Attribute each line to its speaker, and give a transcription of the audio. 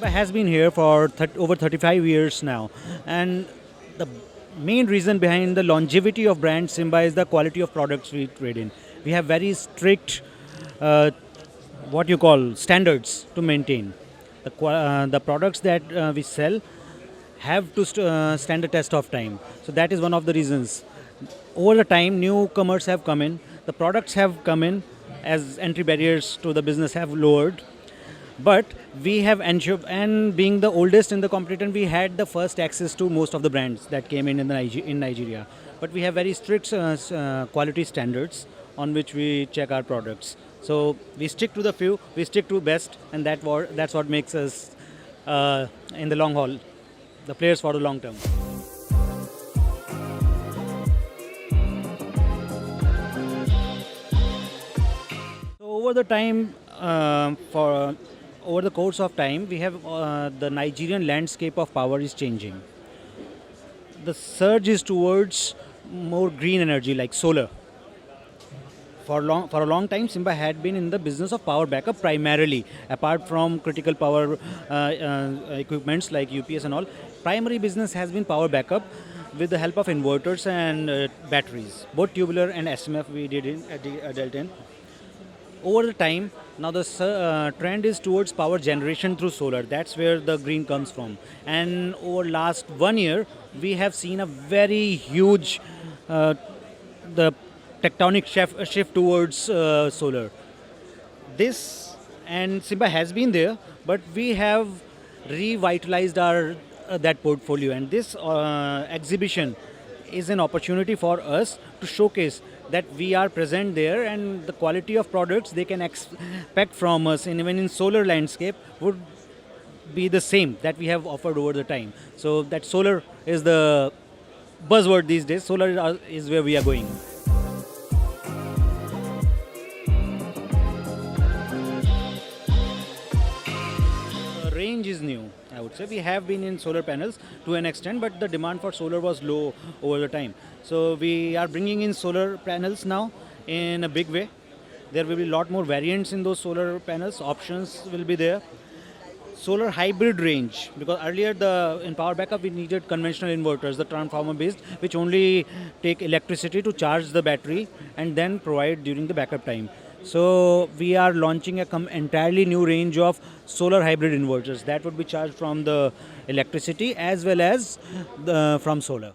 Speaker 1: Simba has been here for over 35 years now, and the main reason behind the longevity of brand Simba is the quality of products we trade in. We have very strict, uh, what you call standards to maintain. The products that we sell have to stand the test of time. So that is one of the reasons. Over the time, newcomers have come in. The products have come in as entry barriers to the business have lowered, but we have ensured, and being the oldest in the competition, we had the first access to most of the brands that came in Nigeria. But we have very strict quality standards on which we check our products. So we stick to the few, we stick to best, and that's what makes us in the long haul, the players for the long term. So over the time, for over the course of time, we have the Nigerian landscape of power is changing. The surge is towards more green energy like solar. For a long time, Simba had been in the business of power backup primarily, apart from critical power equipments like UPS and all. Primary business has been power backup with the help of inverters and batteries. Both tubular and SMF we dealt in. Over the time, now the trend is towards power generation through solar. That's where the green comes from. And over last 1 year, we have seen a very huge the tectonic shift towards solar. This and Simba has been there, but we have revitalized our that portfolio, and this exhibition is an opportunity for us to showcase that we are present there, and the quality of products they can expect from us, and even in solar landscape would be the same that we have offered over the time. So that solar is the buzzword these days. Solar is where we are going. Range is new, I would say. We have been in solar panels to an extent, but the demand for solar was low over the time. So we are bringing in solar panels now in a big way. There will be a lot more variants in those solar panels. Options will be there. Solar hybrid range, because earlier in power backup we needed conventional inverters, the transformer based, which only take electricity to charge the battery and then provide during the backup time. So we are launching a entirely new range of solar hybrid inverters that would be charged from the electricity as well as from solar.